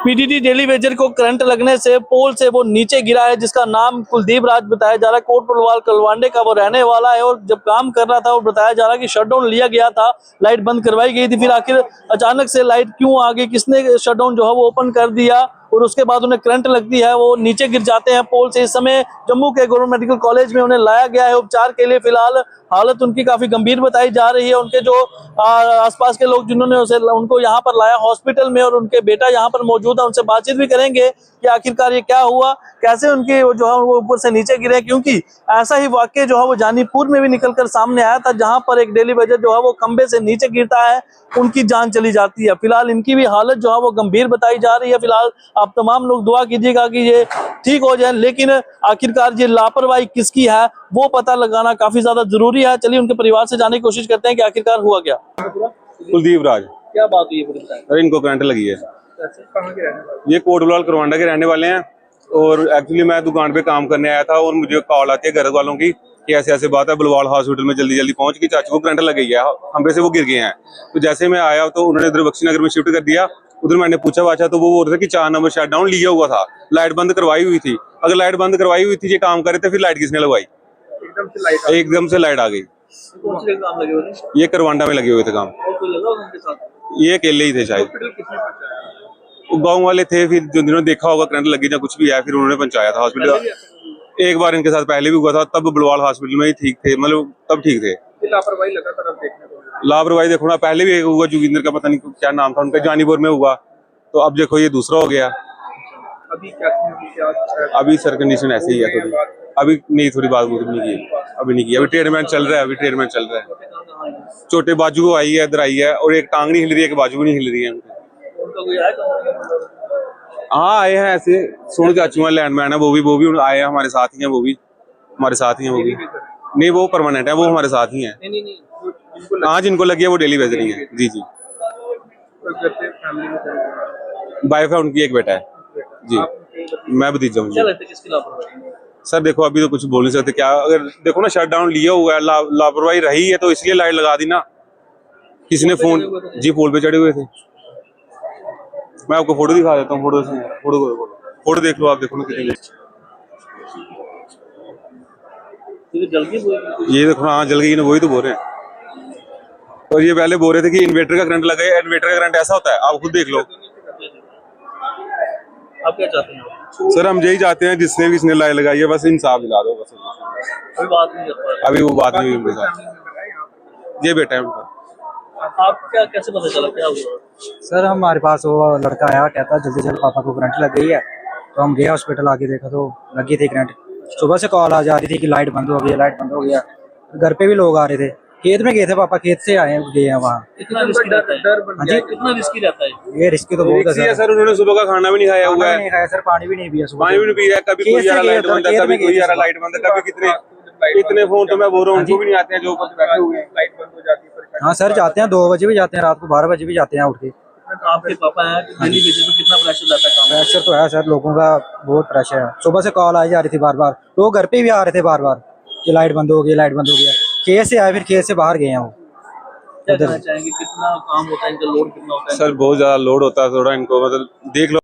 PDD daily Vaser को current लगने से पोल से वो नीचे गिरा है, जिसका नाम कुलदीप राज बताया जा रहा है। कोट पुलवाल कलवांडे का वो रहने वाला है और जब काम कर रहा था वो बताया जा रहा है कि शटडाउन लिया गया था, लाइट बंद करवाई गई थी, फिर आखिर अचानक से लाइट क्यों आ गई, किसने शटडाउन जो है वो ओपन कर दिया और उसके बाद उन्हें करंट लगती है, वो नीचे गिर जाते हैं पोल से। इस समय जम्मू के गवर्नमेंट मेडिकल कॉलेज में उन्हें लाया गया है उपचार के लिए। फिलहाल हालत उनकी काफी गंभीर बताई जा रही है। उनके जो आसपास के लोग जिन्होंने उनको यहाँ पर लाया हॉस्पिटल में और उनके बेटा यहाँ पर मौजूद है, उनसे बातचीत भी करेंगे कि आखिरकार ये क्या हुआ, कैसे उनके जो है वो ऊपर से नीचे गिरे, क्योंकि ऐसा ही वाकया जो है वो जानीपुर में भी निकलकर सामने आया था, जहां पर एक डेली वेजर जो है वो खंबे से नीचे गिरता है, उनकी जान चली जाती है। फिलहाल इनकी भी हालत जो है वो गंभीर बताई जा रही है। फिलहाल आप तमाम लोग दुआ कीजिएगा कि ये ठीक हो जाए, लेकिन आखिरकार ये लापरवाही किसकी है वो पता लगाना काफी ज्यादा जरूरी है। चलिए उनके परिवार से जानने की कोशिश करते हैं कि आखिरकार हुआ क्या। कुलदीप राज। क्या बात हुई है? अरे इनको करंट लगी है। कहाँ के रहने वाले? ये कोटलाल करवांडा के रहने वाले हैं और एक्चुअली मैं दुकान पे काम करने आया था और मुझे कॉल आती है घर वालों की कि ऐसे ऐसे बात है, बुलवाल हॉस्पिटल में जल्दी जल्दी पहुंच, कि चाचू को करंट लग गई है, खंबे से वो गिर गए हैं। तो जैसे मैं आया तो उन्होंने इधर बख्शीनगर में शिफ्ट कर दिया। उधर मैंने पूछा वाचा तो वो बोल रहे थे कि 4 नंबर शटडाउन लिया हुआ था, लाइट बंद करवाई हुई थी। अगर लाइट बंद करवाई हुई थी, ये काम करे थे, फिर लाइट किसने लगवाई? एकदम से लाइट आ गई। ये करवांडा में लगे हुए थे काम। ये अकेले ही थे शायद, गांव वाले थे, फिर जिन्होंने देखा होगा करंट लगी या कुछ भी है, फिर उन्होंने पहुंचाया था हॉस्पिटल। एक बार इनके साथ पहले भी हुआ था, तब बुलवाल हॉस्पिटल में ही ठीक थे, मतलब तब ठीक थे। लापरवाही लगातार देखने को लापरवाही देखो ना, पहले भी एक हुआ जोगिंदर का, पता नहीं क्या नाम था उनका, जानीपुर में हुआ, तो अब देखो ये दूसरा हो गया। अभी क्या अभी सर कंडीशन ऐसे ही है थोड़ी, अभी नहीं, थोड़ी बात नहीं की, अभी नहीं की, अभी ट्रीटमेंट चल रहा है, अभी ट्रीटमेंट चल रहा है। छोटे बाजू को आई है, इधर आई है, और एक टांग नहीं हिल रही है, एक बाजू भी नहीं हिल रही है। हाँ आए हैं ऐसे, सोनू चाचू है, लैंडमैन है, वो भी आए हैं, हमारे साथ ही हैं, वो भी हमारे साथ ही हैं। वो भी नहीं, वो परमानेंट है, वो हमारे साथ ही हैं। हाँ जिनको लगी है वो डेली वेजर ही है। जी जी, वाइफ है उनकी, एक बेटा है जी, मैं भतीजा हूँ जी। सर देखो अभी तो कुछ बोल नहीं सकते, क्या अगर देखो ना शटडाउन लिया हुआ है, लापरवाही रही है तो इसलिए लाइट लगा दी ना। किसी ने फोन जी पोल पे चढ़े हुए थे, मैं आपको फोटो दिखा देता हूँ, फोटो देख लो आप, देखो ना कितनी ये देखो, हाँ जल गई ना, वही तो बोल रहे हैं। और ये पहले बोल रहे थे कि इन्वर्टर का करंट लगा है, इन्वर्टर का करंट ऐसा होता है, आप खुद देख लो। आप क्या चाहते हैं? सर हम यही चाहते हैं जिसने भी इसने लाइट लगाई है बस इंसाफ दिला दो बस। अभी वो बात नहीं हुई उनके साथ, ये बेटा है उनका। आप क्या कैसे पता चला क्या हुआ? सर हमारे पास वो लड़का आया, कहता जल्दी जल्दी पापा को करंट लग गई है, तो हम गए हॉस्पिटल, आके देखा तो लगी थी करंट। सुबह से कॉल आ जा रही थी कि लाइट बंद हो गई, लाइट बंद हो गया। घर पे भी लोग आ रहे थे, खेत में गए थे, पापा खेत से गए हैं वहाँ। कितना रिस्की रहता है? कितना रिस्की रहता है? ये रिस्की तो बहुत है सर। उन्होंने सुबह का खाना भी नहीं खाया हुआ है, नहीं खाया सर, पानी भी नहीं पिया, पानी भी नहीं पिया, कभी कोई यार लाइट बंद है, कभी कोई यार लाइट बंद है, कभी कितने फोन तो मैं बोल रहा हूँ उनको भी नहीं आते हैं जो ऊपर बैठे हुए हैं, लाइट बंद हो जाती है। हाँ सर जाते हैं, 2 बजे भी जाते हैं, रात को 12 बजे भी जाते हैं उठ के। आपके पापा हैं, डेली बेसिस पे कितना प्रेशर रहता है काम? प्रेशर तो है सर, लोगों का बहुत प्रेशर है। सुबह से कॉल आई जा रही थी बार बार, लोग घर पे भी आ रहे थे बार बार कि लाइट बंद हो गई, लाइट बंद हो गया। खेत से आए, फिर खेत से बाहर गए हैं वो। क्या कहना चाहेंगे, कितना काम होता है इनका, लोड कितना होता है? सर बहुत ज्यादा लोड होता है थोड़ा इनको, मतलब देख लो।